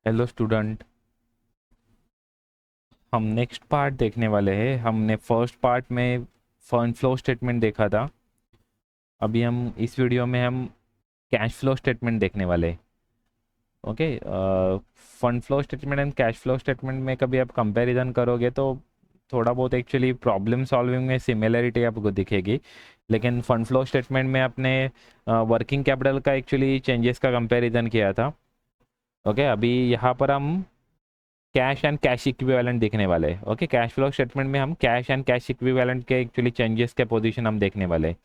Hello student. हम next part देखने वाले हैं। हमने फर्स्ट पार्ट में फंड फ्लो स्टेटमेंट देखा था। अभी हम इस वीडियो में हम कैश फ्लो स्टेटमेंट देखने वाले हैं। Okay. Fund flow statement and cash flow statement में कभी आप कंपैरिजन करोगे तो थोड़ा बहुत एक्चुअली प्रॉब्लम सॉल्विंग में सिमिलरिटी आपको दिखेगी। लेकिन फंड फ्लो स्टेटमेंट में आपने वर्किंग कैपिटल का एक्चुअली चेंजेस का कंपैरिजन किया था। ओके। अभी यहाँ पर हम कैश एंड कैश इक्विवेलेंट देखने वाले हैं। ओके। कैश फ्लो स्टेटमेंट में हम कैश एंड कैश इक्विवेलेंट के एक्चुअली चेंजेस के पोजीशन हम देखने वाले हैं।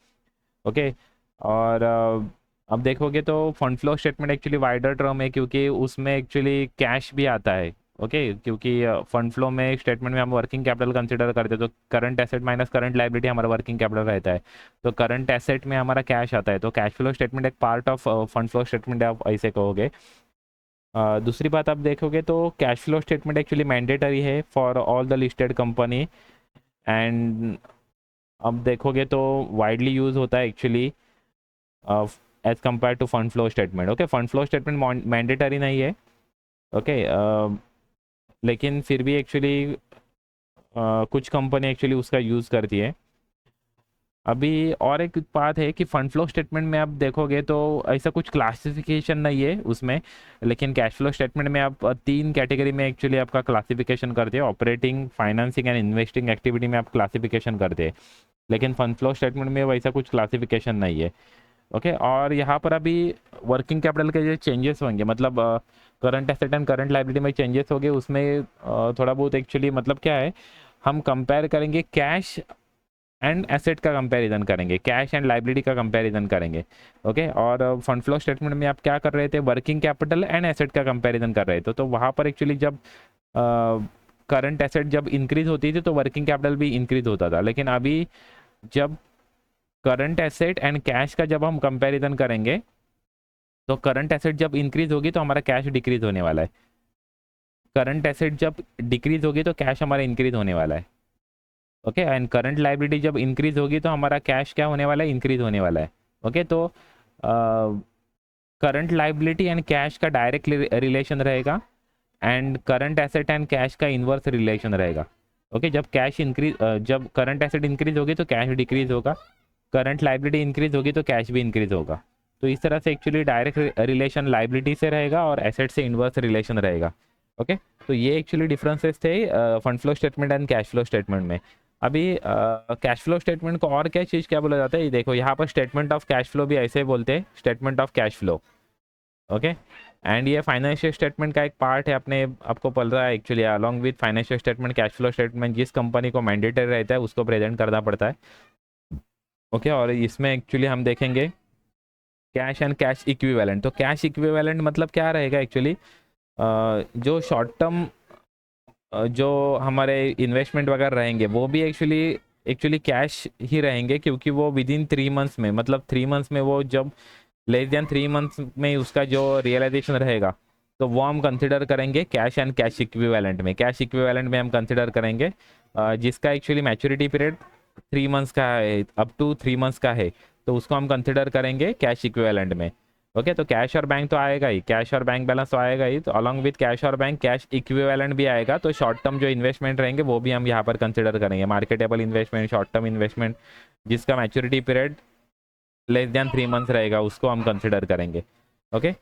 ओके। और अब देखोगे तो fund flow statement actually wider term है क्योंकि उसमें एक्चुअली कैश भी आता है। ओके। क्योंकि फंड फ्लो में स्टेटमेंट में हम वर्किंग कैपिटल कंसिडर करते हैं तो current asset minus current liability हमारा वर्किंग कैपिटल रहता है। तो करंट एसेट में हमारा कैश आता है तो कैश फ्लो स्टेटमेंट एक part of fund flow statement आप ऐसे कहोगे। दूसरी बात आप देखोगे तो cash flow statement actually mandatory है for all the listed company. And अब देखोगे तो वाइडली यूज होता है actually as compare to fund flow statement. Okay. Fund flow statement मैंडेटरी नहीं है। ओके। लेकिन फिर भी एक्चुअली कुछ कंपनी एक्चुअली उसका यूज़ करती है। अभी और एक बात है कि फंड फ्लो स्टेटमेंट में आप देखोगे तो ऐसा कुछ क्लासिफिकेशन नहीं है उसमें। लेकिन कैश फ्लो स्टेटमेंट में आप तीन कैटेगरी में एक्चुअली आपका क्लासिफिकेशन करते हैं। Operating, financing and investing activity में आप क्लासिफिकेशन करते हैं। लेकिन फंड फ्लो स्टेटमेंट में वैसा कुछ क्लासिफिकेशन नहीं है। ओके। और यहाँ पर अभी वर्किंग कैपिटल के जो चेंजेस होंगे मतलब current asset and current liability में चेंजेस होंगे उसमें थोड़ा बहुत एक्चुअली मतलब क्या है, हम कंपेयर करेंगे कैश एंड एसेट का कंपैरिजन करेंगे, कैश एंड लाइबिलिटी का कंपैरिजन करेंगे। ओके। और फंड फ्लो स्टेटमेंट में आप क्या कर रहे थे, वर्किंग कैपिटल एंड एसेट का कंपैरिजन कर रहे थे। तो वहाँ पर एक्चुअली जब करंट एसेट जब इंक्रीज होती थी तो वर्किंग कैपिटल भी इंक्रीज होता था। लेकिन अभी जब करंट एसेट एंड कैश का जब हम कंपैरिजन करेंगे तो करंट एसेट जब इंक्रीज होगी तो हमारा कैश डिक्रीज होने वाला है। करंट एसेट जब डिक्रीज होगी तो कैश हमारा इंक्रीज होने वाला है। ओके। एंड करंट लाइबिलिटी जब इंक्रीज होगी तो हमारा कैश क्या होने वाला है, इंक्रीज होने वाला है। ओके। तो करंट लाइबिलिटी एंड कैश का डायरेक्ट रिलेशन रहेगा and current asset and cash का इन्वर्स रिलेशन रहेगा। ओके। जब कैश इंक्रीज जब करंट एसेट इंक्रीज होगी तो कैश डिक्रीज होगा, करंट लाइबिलिटी इंक्रीज होगी तो कैश भी इंक्रीज होगा। तो इस तरह से एक्चुअली डायरेक्ट रिलेशन लाइबिलिटी से रहेगा और एसेट से इन्वर्स रिलेशन रहेगा। ओके। तो ये एक्चुअली डिफरेंसेस थे fund flow statement and cash flow statement में। अभी कैश फ्लो स्टेटमेंट को और क्या चीज़ क्या बोला जाता है, ये देखो यहाँ पर स्टेटमेंट ऑफ कैश फ्लो भी ऐसे बोलते हैं, statement of cash flow. Okay. And ये फाइनेंशियल स्टेटमेंट का एक पार्ट है, अपने आपको पढ़ रहा है actually along with financial statement. Cash flow statement जिस कंपनी को मैंडेटरी रहता है उसको प्रेजेंट करना पड़ता है। ओके। और इसमें एक्चुअली हम देखेंगे कैश एंड कैश इक्विवेलेंट। तो कैश इक्विवेलेंट मतलब क्या रहेगा एक्चुअली, जो शॉर्ट टर्म जो हमारे इन्वेस्टमेंट वगैरह रहेंगे वो भी एक्चुअली एक्चुअली कैश ही रहेंगे क्योंकि वो विद इन 3 मंथ्स में, मतलब 3 मंथ्स में वो जब लेस देन 3 मंथ्स में उसका जो रियलाइजेशन रहेगा तो वो हम कंसिडर करेंगे कैश एंड कैश इक्विवेलेंट में। कैश इक्विवेलेंट में हम कंसिडर करेंगे जिसका एक्चुअली मैच्योरिटी पीरियड 3 मंथ्स का है, अप टू 3 मंथ्स का है, तो उसको हम कंसिडर करेंगे कैश इक्विवेलेंट में। ओके। तो कैश और बैंक तो आएगा ही, कैश और बैंक बैलेंस तो आएगा ही, तो अलॉन्ग विद कैश और बैंक कैश इक्विवेलेंट भी आएगा। तो शॉर्ट टर्म जो इन्वेस्टमेंट रहेंगे वो भी हम यहाँ पर कंसिडर करेंगे, marketable investment, short term investment जिसका maturity period less than 3 months रहेगा उसको हम कंसिडर करेंगे। ओके।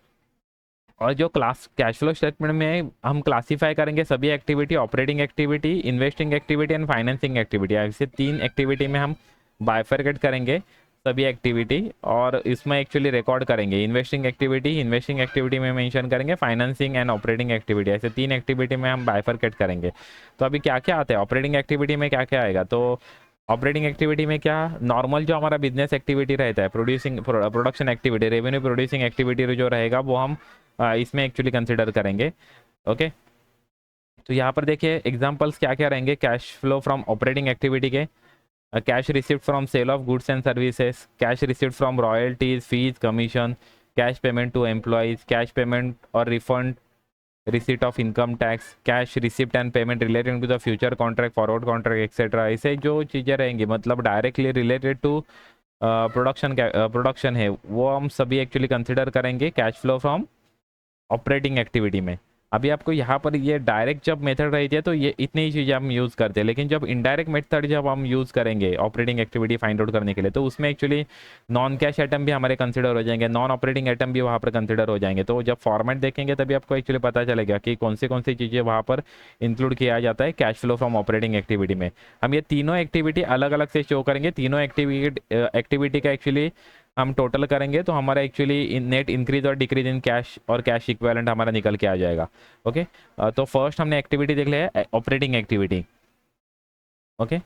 और जो क्लास कैश फ्लो स्टेटमेंट में हम क्लासीफाई करेंगे सभी activity, operating activity, investing activity and financing activity, ऐसे 3 एक्टिविटी में हम बाइफरकेट करेंगे सभी एक्टिविटी। और इसमें एक्चुअली रिकॉर्ड करेंगे इन्वेस्टिंग एक्टिविटी, इन्वेस्टिंग एक्टिविटी में मेंशन करेंगे फाइनेंसिंग एंड ऑपरेटिंग एक्टिविटी, ऐसे 3 एक्टिविटी में हम बाइफरकेट करेंगे। तो अभी क्या क्या आता है ऑपरेटिंग एक्टिविटी में, क्या क्या आएगा, तो ऑपरेटिंग एक्टिविटी में क्या, नॉर्मल जो हमारा बिजनेस एक्टिविटी रहता है, production activity, revenue producing activity जो रहेगा वो हम इसमें एक्चुअली कंसिडर करेंगे। ओके। तो यहाँ पर देखिए एग्जांपल्स क्या क्या रहेंगे cash flow from operating activity के, cash received from sale of goods and services, cash received from royalties, fees, commission, cash payment to employees, cash payment और refund, receipt of income tax, cash receipt and payment related to the future contract, forward contract etcetera, ऐसे जो चीज़ें रहेंगी मतलब directly related to production है वो हम सभी एक्चुअली कंसिडर करेंगे cash flow from operating activity में। अभी आपको यहाँ पर ये डायरेक्ट जब मेथड रहती है तो ये इतनी ही चीज़ें हम यूज़ करते हैं, लेकिन जब इनडायरेक्ट मेथड जब हम यूज़ करेंगे ऑपरेटिंग एक्टिविटी फाइंड आउट करने के लिए, तो उसमें एक्चुअली नॉन कैश आइटम भी हमारे कंसिडर हो जाएंगे, नॉन ऑपरेटिंग आइटम भी वहाँ पर कंसिडर हो जाएंगे। तो जब फॉर्मेट देखेंगे तभी आपको एक्चुअली पता चलेगा कि कौन सी चीज़ें वहाँ पर इंक्लूड किया जाता है cash flow from operating activity में। हम ये तीनों एक्टिविटी अलग अलग से शो करेंगे, तीनों एक्टिविटी का एक्चुअली हम टोटल करेंगे तो हमारा एक्चुअली नेट इंक्रीज और डिक्रीज इन कैश और कैश इक्विवेलेंट हमारा निकल के आ जाएगा। ओके, तो फर्स्ट हमने एक्टिविटी देख लिया है ऑपरेटिंग एक्टिविटी। ओके,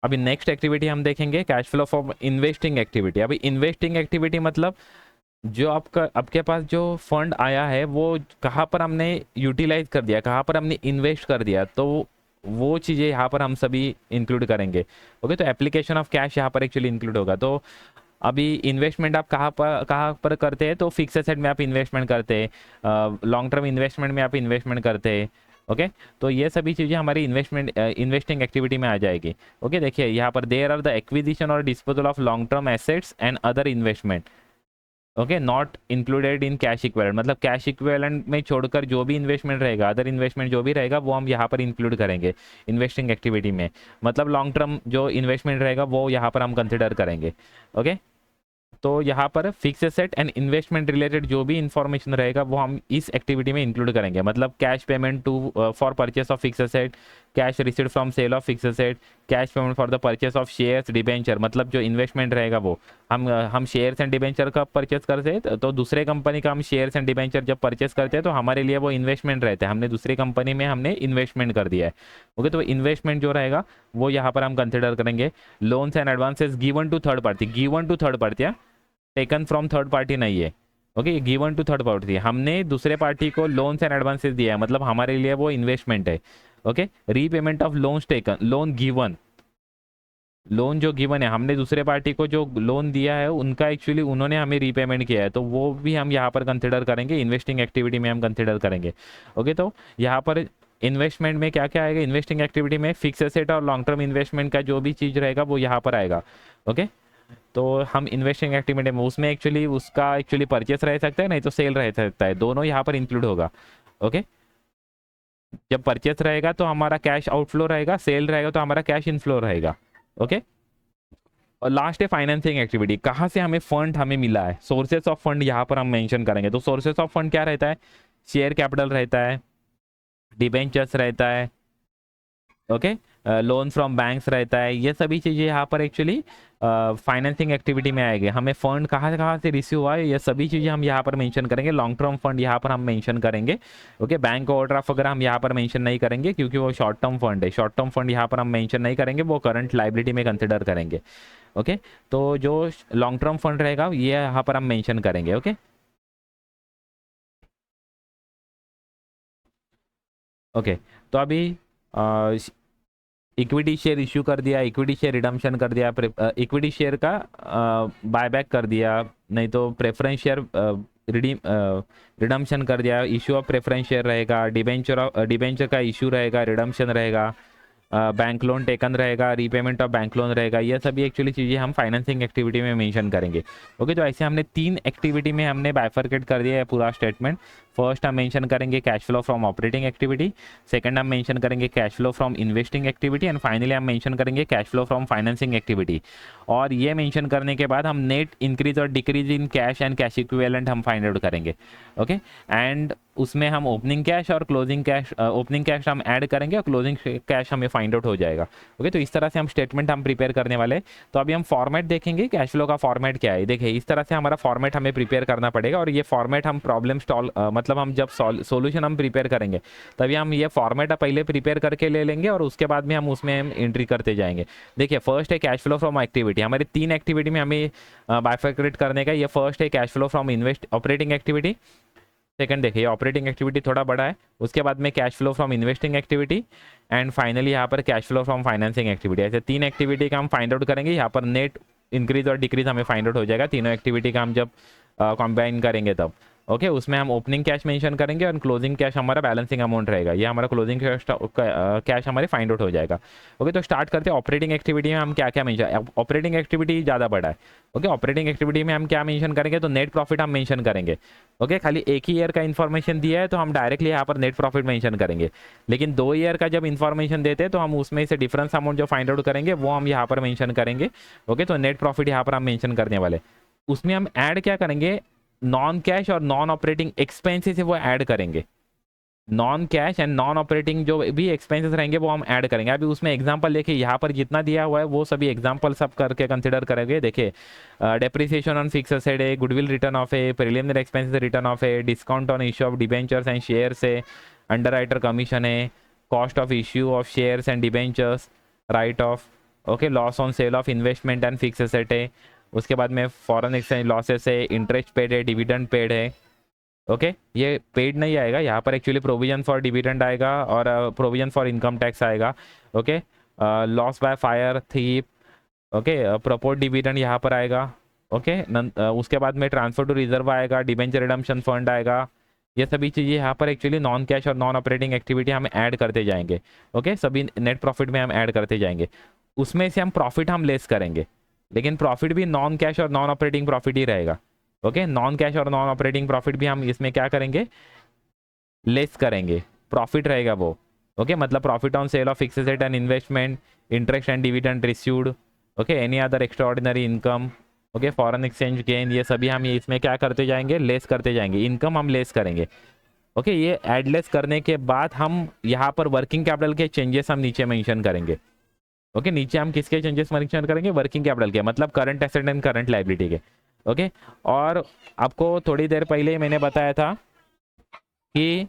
अभी नेक्स्ट एक्टिविटी हम देखेंगे cash flow for investing activity. अभी इन्वेस्टिंग एक्टिविटी मतलब जो आपके पास जो फंड आया है वो कहाँ पर हमने यूटिलाइज कर दिया, कहाँ पर हमने इन्वेस्ट कर दिया, तो वो चीज़ें यहाँ पर हम सभी इंक्लूड करेंगे। ओके, तो एप्लीकेशन ऑफ कैश यहाँ पर एक्चुअली इंक्लूड होगा। तो अभी इन्वेस्टमेंट आप कहाँ पर करते हैं, तो फिक्स एसेट में आप इन्वेस्टमेंट करते हैं, लॉन्ग टर्म इन्वेस्टमेंट में आप इन्वेस्टमेंट करते हैं। ओके, तो ये सभी चीज़ें हमारी इन्वेस्टिंग एक्टिविटी में आ जाएगी। ओके, देखिए यहाँ पर देयर आर द एक्विजिशन और disposal of long term assets and other investment. Okay, not included in cash equivalent, मतलब कैश इक्विवेलेंट में छोड़कर जो भी इन्वेस्टमेंट रहेगा, अदर इन्वेस्टमेंट जो भी रहेगा वो हम यहाँ पर इंक्लूड करेंगे इन्वेस्टिंग एक्टिविटी में। मतलब लॉन्ग टर्म जो इन्वेस्टमेंट रहेगा वो यहाँ पर हम कंसिडर करेंगे। ओके, तो यहाँ पर fix asset and investment related जो भी इंफॉर्मेशन रहेगा वो हम इस एक्टिविटी में इंक्लूड करेंगे। मतलब cash payment to for purchase of fix asset, cash received from sale of fix asset, cash payment for the purchase of shares debenture, मतलब जो इन्वेस्टमेंट रहेगा वो हम शेयर्स एंड डिबेंचर का परचेस करते हैं तो दूसरे कंपनी का हम शेयर्स एंड डिबेंचर जब परचेस करते हैं तो हमारे लिए वो इन्वेस्टमेंट रहता है, हमने दूसरी कंपनी में हमने इन्वेस्टमेंट कर दिया है। ओके, तो इन्वेस्टमेंट जो रहेगा वो यहाँ पर हम कंसिडर करेंगे। Loans and advances given to third party, given to third party, taken from third party नहीं है। Okay, given to third party, हमने दूसरे पार्टी को लोन्स एंड एडवांसेस दिया है, मतलब हमारे लिए वो इन्वेस्टमेंट है। Okay, repayment of loans taken, loan given, loan जो गिवन है हमने दूसरे पार्टी को जो लोन दिया है उनका एक्चुअली उन्होंने हमें रीपेमेंट किया है, तो वो भी हम यहाँ पर कंसिडर करेंगे, इन्वेस्टिंग एक्टिविटी में हम कंसिडर करेंगे। ओके, तो यहाँ पर इन्वेस्टमेंट में क्या क्या आएगा, इन्वेस्टिंग एक्टिविटी में फिक्स एसेट और लॉन्ग टर्म इन्वेस्टमेंट का जो भी चीज़ रहेगा वो यहाँ पर आएगा। ओके, तो हम इन्वेस्टिंग एक्टिविटी में उसमें एक्चुअली उसका एक्चुअली परचेस रह सकता है, नहीं तो सेल रह सकता है, दोनों यहाँ पर इंक्लूड होगा। ओके, जब परचेस रहेगा तो हमारा कैश आउटफ्लो रहेगा, सेल रहेगा तो हमारा कैश इनफ्लो रहेगा। ओके, और लास्ट है फाइनेंसिंग एक्टिविटी, कहाँ से हमें फंड हमें मिला है, सोर्सेस ऑफ फंड यहाँ पर हम मेंशन करेंगे। तो सोर्सेस ऑफ फंड क्या रहता है, शेयर कैपिटल रहता है, डिबेंचर्स रहता है, ओके, लोन फ्रॉम बैंक्स रहता है, ये सभी चीज़ें यहाँ पर एक्चुअली फाइनेंसिंग एक्टिविटी में आएगी। हमें फंड कहाँ कहाँ से रिसीव हुआ है ये सभी चीज़ें हम यहाँ पर मेंशन करेंगे। लॉन्ग टर्म फंड यहाँ पर हम मेंशन करेंगे। ओके, बैंक ओवरड्राफ्ट वगैरह हम यहाँ पर मेंशन नहीं करेंगे क्योंकि वो शॉर्ट टर्म फंड है, शॉर्ट टर्म फंड यहाँ पर हम मेंशन नहीं करेंगे, वो करंट लाइबिलिटी में कंसिडर करेंगे। ओके, तो जो लॉन्ग टर्म फंड रहेगा ये यहाँ पर हम मेंशन करेंगे। ओके, ओके, तो अभी इक्विटी शेयर इश्यू कर दिया, इक्विटी शेयर रिडम्पशन कर दिया, इक्विटी शेयर का बायबैक कर दिया, नहीं तो प्रेफरेंस शेयर रिडम्पशन कर दिया, इशू ऑफ प्रेफरेंस शेयर रहेगा, डिबेंचर का इशू रहेगा, रिडम्पशन रहेगा, बैंक लोन टेकन रहेगा, रीपेमेंट ऑफ बैंक लोन रहेगा, ये सभी एक्चुअली चीज़ें हम फाइनेंसिंग एक्टिविटी में मेंशन करेंगे। ओके, तो ऐसे हमने 3 एक्टिविटी में हमने बाइफरकेट कर दिया है पूरा स्टेटमेंट। फर्स्ट हम मेंशन करेंगे cash flow from operating activity, second हम मेंशन करेंगे cash flow from investing activity, and finally हम मेंशन करेंगे cash flow from financing activity. और ये मेंशन करने के बाद हम नेट इंक्रीज और decrease in cash and cash equivalent हम फाइंड आउट करेंगे। ओके, एंड उसमें हम ओपनिंग कैश और क्लोजिंग कैश, ओपनिंग कैश हम ऐड करेंगे और क्लोजिंग कैश हमें फाइंड आउट हो जाएगा। ओके, तो इस तरह से हम स्टेटमेंट हम प्रिपेयर करने वाले। तो अभी हम फॉर्मेट देखेंगे कैश फ्लो का फॉर्मेट क्या है। देखिए, इस तरह से हमारा फॉर्मेट हमें प्रिपेयर करना पड़ेगा, और ये फॉर्मेट हम प्रॉब्लम मतलब हम जब सोल्यूशन हम प्रिपेयर करेंगे तभी हम ये फॉर्मेट पहले प्रिपेयर करके ले लेंगे और उसके बाद में हम उसमें एंट्री करते जाएंगे। देखिए, फर्स्ट है कैश फ्लो फ्रॉम एक्टिविटी, हमारी 3 एक्टिविटी में हमें बाइफरकेट करने का। ये फर्स्ट है cash flow from operating activity, second देखिए ऑपरेटिंग एक्टिविटी थोड़ा बड़ा है, उसके बाद में cash flow from investing activity, and finally यहाँ पर cash flow from financing activity. ऐसे 3 एक्टिविटी का हम फाइंड आउट करेंगे। यहाँ पर नेट इंक्रीज और डिक्रीज हमें फाइंड आउट हो जाएगा तीनों एक्टिविटी का हम जब कंबाइन करेंगे तब। ओके उसमें हम ओपनिंग कैश मेंशन करेंगे और क्लोजिंग कैश हमारा बैलेंसिंग अमाउंट रहेगा, ये हमारा क्लोजिंग कैश हमारे फाइंड आउट हो जाएगा। ओके तो स्टार्ट करते हैं ऑपरेटिंग एक्टिविटी में हम क्या क्या मेंशन, ऑपरेटिंग एक्टिविटी ज़्यादा बड़ा है। ओके ऑपरेटिंग एक्टिविटी में हम क्या मेंशन करेंगे, तो नेट प्रॉफिट हम मेंशन करेंगे। ओके खाली एक ही ईयर का इन्फॉर्मेशन दिया है तो हम डायरेक्टली यहाँ पर नेट प्रॉफिट मेंशन करेंगे, लेकिन 2 ईयर का जब इन्फॉर्मेशन देते हैं तो हम उसमें से डिफरेंस अमाउंट जो फाइंड आउट करेंगे वो हम यहाँ पर मेंशन करेंगे। ओके तो नेट प्रॉफिट यहाँ पर हम मेंशन करने वाले, उसमें हम ऐड क्या करेंगे, नॉन कैश और नॉन ऑपरेटिंग एक्सपेंसेस है वो ऐड करेंगे। Non cash and non operating जो भी एक्सपेंसेस रहेंगे वो हम ऐड करेंगे। अभी उसमें एग्जांपल देखिए, यहाँ पर जितना दिया हुआ है वो सभी एग्जांपल सब करके कंसिडर करेंगे। देखिए डेप्रिसिएशन ऑन फिक्स एसेट है, गुडविल रिटर्न ऑफ है, प्रिलिमिनरी एक्सपेंसेस रिटर्न ऑफ है, discount on issue of debentures and shares है, अंडरराइटर कमीशन है, cost of issue of shares and debentures, right of, okay loss on sale of investment and fix asset है। उसके बाद में foreign exchange losses है, interest paid है, dividend paid है। Okay ये पेड नहीं आएगा यहाँ पर, एक्चुअली प्रोविजन फॉर डिविडेंड आएगा और प्रोविजन फॉर इनकम टैक्स आएगा। Okay loss by fire theft, okay proposed dividend यहाँ पर आएगा। ओके उसके बाद में ट्रांसफर टू रिजर्व आएगा, डिबेंचर रिडम्पशन फंड आएगा। ये सभी चीज़ें यहाँ पर एक्चुअली नॉन कैश और नॉन ऑपरेटिंग एक्टिविटी हम ऐड करते जाएंगे। ओके सभी नेट प्रॉफिट में हम ऐड करते जाएंगे, उसमें से हम प्रॉफिट हम लेस करेंगे, लेकिन प्रॉफिट भी नॉन कैश और नॉन ऑपरेटिंग प्रॉफिट ही रहेगा। ओके नॉन कैश और नॉन ऑपरेटिंग प्रॉफिट भी हम इसमें क्या करेंगे, लेस करेंगे, प्रॉफिट रहेगा वो। ओके मतलब profit on sale of fix asset and investment, interest and dividend received, okay any other extraordinary income, okay foreign exchange gain, ये सभी हम इसमें क्या करते जाएंगे, लेस करते जाएंगे, इनकम हम लेस करेंगे। ओके ये एडलेस करने के बाद हम यहाँ पर वर्किंग कैपिटल के चेंजेस हम नीचे मेंशन करेंगे। ओके नीचे हम किसके चेंजेस मेंशन करेंगे, वर्किंग कैपिटल के, मतलब current asset and current liability के। ओके और आपको थोड़ी देर पहले मैंने बताया था कि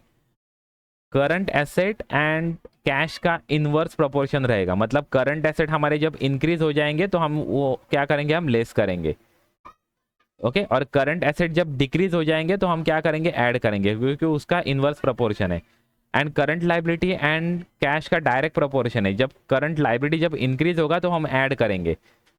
करंट एसेट एंड कैश का इनवर्स प्रोपोर्शन रहेगा, मतलब करंट एसेट हमारे जब इंक्रीज हो जाएंगे तो हम वो क्या करेंगे, हम लेस करेंगे। ओके और करंट एसेट जब डिक्रीज हो जाएंगे तो हम क्या करेंगे, ऐड करेंगे, क्योंकि उसका इनवर्स प्रोपोर्शन है। And current liability and cash का डायरेक्ट प्रोपोर्शन है, जब करंट लाइबिलिटी जब इंक्रीज होगा तो हम ऐड करेंगे।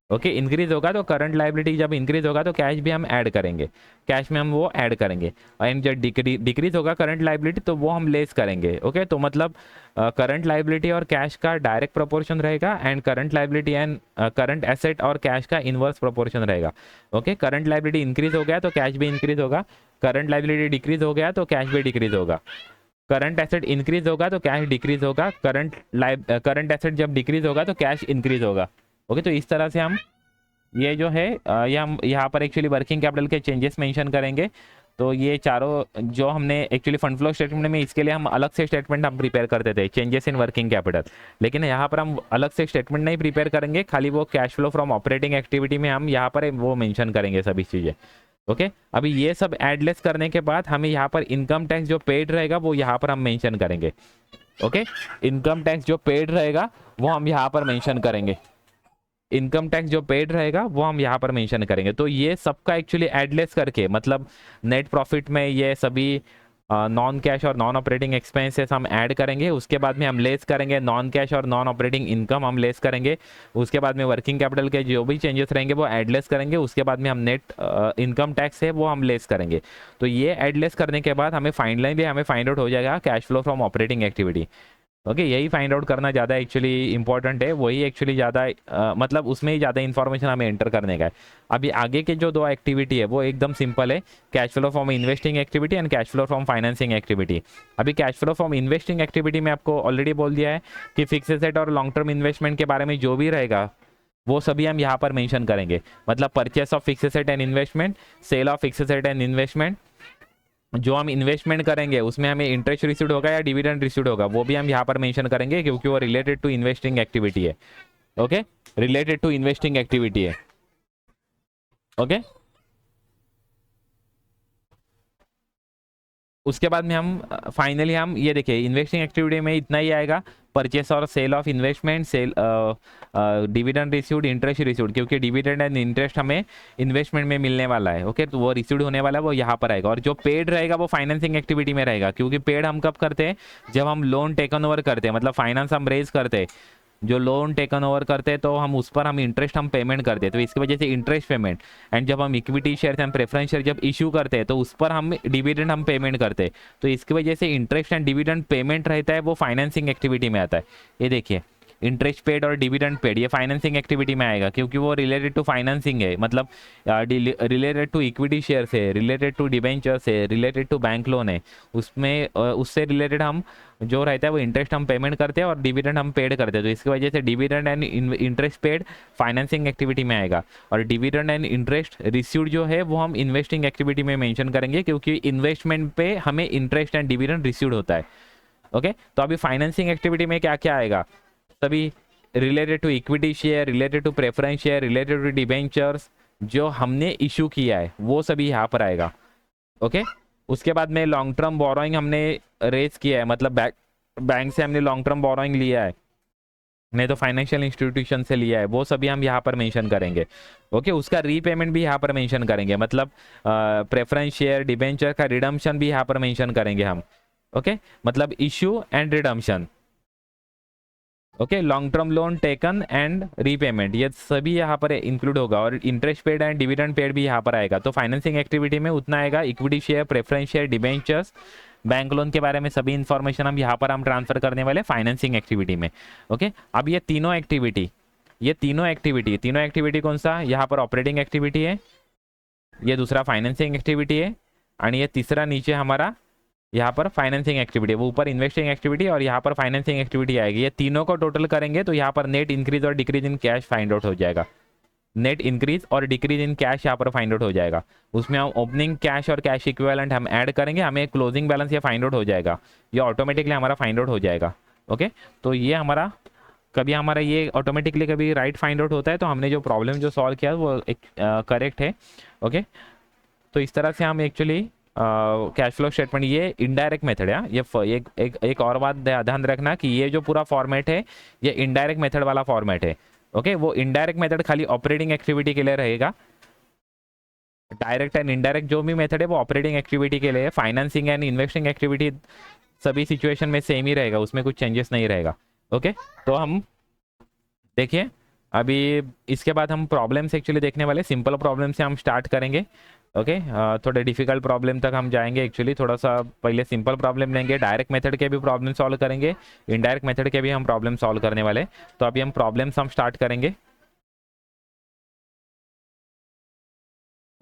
ओके इंक्रीज होगा तो करंट लाइबिलिटी, जब इंक्रीज होगा तो कैश भी हम ऐड करेंगे, कैश में हम वो ऐड करेंगे। एंड जब डिक्रीज होगा करंट लाइबिलिटी तो वो हम लेस करेंगे। ओके तो मतलब करंट लाइबिलिटी और कैश का डायरेक्ट प्रोपोर्शन रहेगा, and current liability and current asset और कैश का इनवर्स प्रोपोर्शन रहेगा। ओके करंट लाइबिलिटी इंक्रीज हो गया तो कैश भी इंक्रीज होगा, करंट लाइबिलिटी डिक्रीज हो गया तो कैश भी डिक्रीज होगा, करंट एसेट इंक्रीज होगा तो कैश डिक्रीज होगा, करंट एसेट जब डिक्रीज होगा तो कैश इंक्रीज होगा। ओके तो इस तरह से हम ये जो है ये हम यहाँ पर एक्चुअली वर्किंग कैपिटल के चेंजेस मेंशन करेंगे। तो ये चारों जो हमने एक्चुअली फंड फ्लो स्टेटमेंट में, इसके लिए हम अलग से स्टेटमेंट हम प्रिपेयर करते थे, चेंजेस इन वर्किंग कैपिटल, लेकिन यहाँ पर हम अलग से स्टेटमेंट नहीं प्रिपेयर करेंगे, खाली वो cash flow from operating activity में हम यहाँ पर वो मेंशन करेंगे सभी चीज़ें। ओके अभी ये सब एडलेस करने के बाद हमें यहाँ पर इनकम टैक्स जो पेड रहेगा वो यहाँ पर हम मेंशन करेंगे। ओके इनकम टैक्स जो पेड रहेगा वो हम यहाँ पर मेंशन करेंगे, इनकम टैक्स जो पेड रहेगा वो हम यहाँ पर मेंशन करेंगे। तो ये सबका एक्चुअली एडलेस करके, मतलब नेट प्रॉफिट में ये सभी नॉन कैश और नॉन ऑपरेटिंग एक्सपेंसेस हम ऐड करेंगे, उसके बाद में हम लेस करेंगे नॉन कैश और नॉन ऑपरेटिंग इनकम हम लेस करेंगे, उसके बाद में वर्किंग कैपिटल के जो भी चेंजेस रहेंगे वो एडलेस करेंगे, उसके बाद में हम नेट इनकम टैक्स है वो हम लेस करेंगे। तो ये एडलेस करने के बाद हमें फाइनली हमें फाइंड आउट हो जाएगा cash flow from operating activity. Okay यही फाइंड आउट करना ज़्यादा एक्चुअली इंपॉर्टेंट है, वही एक्चुअली ज़्यादा मतलब उसमें ही ज़्यादा इन्फॉर्मेशन हमें एंटर करने का है। अभी आगे के जो 2 एक्टिविटी है वो एकदम सिंपल है, cash flow from investing activity and cash flow from financing activity. अभी cash flow from investing activity में आपको ऑलरेडी बोल दिया है कि फिक्स एसेट और लॉन्ग टर्म इन्वेस्टमेंट के बारे में जो भी रहेगा वो सभी हम यहाँ पर मेंशन करेंगे, मतलब purchase of fix asset and investment, sale of fix asset and investment, जो हम इन्वेस्टमेंट करेंगे उसमें हमें इंटरेस्ट रिसीव्ड होगा या डिविडेंड रिसीव्ड होगा वो भी हम यहाँ पर मेंशन करेंगे, क्योंकि वो रिलेटेड टू इन्वेस्टिंग एक्टिविटी है। Okay related to investing activity है। ओके उसके बाद में हम फाइनली हम ये देखिए इन्वेस्टिंग एक्टिविटी में इतना ही आएगा, परचेस और sale of investment, sale dividend received, interest received, क्योंकि डिविडेंड एंड इंटरेस्ट हमें इन्वेस्टमेंट में मिलने वाला है। ओके तो वो रिसीव्ड होने वाला है वो यहाँ पर आएगा, और जो पेड रहेगा वो फाइनेंसिंग एक्टिविटी में रहेगा, क्योंकि पेड हम कब करते हैं, जब हम लोन टेकन ओवर करते हैं, मतलब फाइनेंस हम रेज करते हैं, जो लोन टेकन ओवर करते हैं तो हम उस पर हम इंटरेस्ट हम पेमेंट करते हैं, तो इसकी वजह से इंटरेस्ट पेमेंट। एंड जब हम equity share and preference share जब इशू करते हैं तो उस पर हम डिविडेंड हम पेमेंट करते हैं, तो इसकी वजह से इंटरेस्ट एंड डिविडेंड पेमेंट रहता है, वो फाइनेंसिंग एक्टिविटी में आता है। ये देखिए इंटरेस्ट पेड और डिविडेंड पेड ये फाइनेंसिंग एक्टिविटी में आएगा, क्योंकि वो रिलेटेड टू फाइनेंसिंग है, मतलब रिलेटेड टू इक्विटी शेयर से, रिलेटेड टू डिबेंचर से, रिलेटेड टू बैंक लोन है, उसमें उससे रिलेटेड हम जो रहता है वो इंटरेस्ट हम पेमेंट करते हैं और डिविडेंड हम पेड करते हैं, तो इसकी वजह से dividend and interest paid financing activity में आएगा। और डिविडेंड एंड इंटरेस्ट रिसीव्ड जो है वो हम इन्वेस्टिंग एक्टिविटी में मेंशन करेंगे, क्योंकि इन्वेस्टमेंट पे हमें इंटरेस्ट एंड डिविडेंड रिसीव्ड होता है। ओके, तो अभी फाइनेंसिंग एक्टिविटी में क्या क्या आएगा, सभी related to equity share, related to preference share, related to debentures जो हमने इशू किया है वो सभी यहाँ पर आएगा। ओके, उसके बाद में लॉन्ग टर्म बोरोइंग हमने रेज किया है, मतलब बैंक से हमने लॉन्ग टर्म बोरोइंग लिया है, नहीं तो फाइनेंशियल इंस्टीट्यूशन से लिया है, वो सभी हम यहाँ पर मेंशन करेंगे। ओके, उसका रीपेमेंट भी यहाँ पर मेंशन करेंगे, मतलब प्रेफरेंस शेयर डिबेंचर का रिडम्पशन भी यहाँ पर मेंशन करेंगे हम। ओके, मतलब issue and redemption. Okay, long term loan taken and repayment ये सभी यहाँ पर इंक्लूड होगा, और interest paid and dividend paid भी यहाँ पर आएगा। तो फाइनेंसिंग एक्टिविटी में उतना आएगा, equity share, preference share, debentures, bank loan के बारे में सभी इंफॉर्मेशन हम यहाँ पर हम ट्रांसफर करने वाले फाइनेंसिंग एक्टिविटी में। ओके, अब ये तीनों एक्टिविटी कौन सा, यहाँ पर ऑपरेटिंग एक्टिविटी है, ये दूसरा फाइनेंसिंग एक्टिविटी है, और ये तीसरा नीचे हमारा यहाँ पर फाइनेंसिंग एक्टिविटी, वो ऊपर इन्वेस्टिंग एक्टिविटी और यहाँ पर फाइनेंसिंग एक्टिविटी आएगी। ये तीनों को टोटल करेंगे तो यहाँ पर नेट इंक्रीज और decrease in cash find out हो जाएगा, नेट इंक्रीज और डिक्रीज इन कैश यहाँ पर फाइंड आउट हो जाएगा। उसमें हम ओपनिंग कैश और कैश इक्विवेलेंट हम ऐड करेंगे, हमें क्लोजिंग बैलेंस ये फाइंड आउट हो जाएगा, ये ऑटोमेटिकली हमारा फाइंड आउट हो जाएगा। ओके, तो ये हमारा कभी हमारा ये ऑटोमेटिकली कभी राइट फाइंड आउट होता है, तो हमने जो प्रॉब्लम जो सॉल्व किया वो करेक्ट है। ओके, तो इस तरह से हम एक्चुअली कैश फ्लो स्टेटमेंट, ये इनडायरेक्ट मेथड है। ये एक और बात ध्यान रखना कि ये जो पूरा फॉर्मेट है ये इनडायरेक्ट मेथड वाला फॉर्मेट है। ओके, वो इनडायरेक्ट मेथड खाली ऑपरेटिंग एक्टिविटी के लिए रहेगा, डायरेक्ट एंड इनडायरेक्ट जो भी मेथड है वो ऑपरेटिंग एक्टिविटी के लिए, फाइनेंसिंग एंड इन्वेस्टिंग एक्टिविटी सभी सिचुएशन में सेम ही रहेगा, उसमें कुछ चेंजेस नहीं रहेगा। ओके, तो हम देखिए अभी इसके बाद हम प्रॉब्लम्स एक्चुअली देखने वाले, सिंपल प्रॉब्लम से हम स्टार्ट करेंगे। ओके, थोड़े डिफिकल्ट प्रॉब्लम तक हम जाएंगे, एक्चुअली थोड़ा सा पहले सिंपल प्रॉब्लम लेंगे, डायरेक्ट मेथड के भी प्रॉब्लम सॉल्व करेंगे, इनडायरेक्ट मेथड के भी हम प्रॉब्लम सॉल्व करने वाले। तो अभी हम प्रॉब्लम्स हम स्टार्ट करेंगे।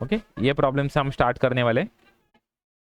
ओके, ये प्रॉब्लम से हम स्टार्ट करने वाले।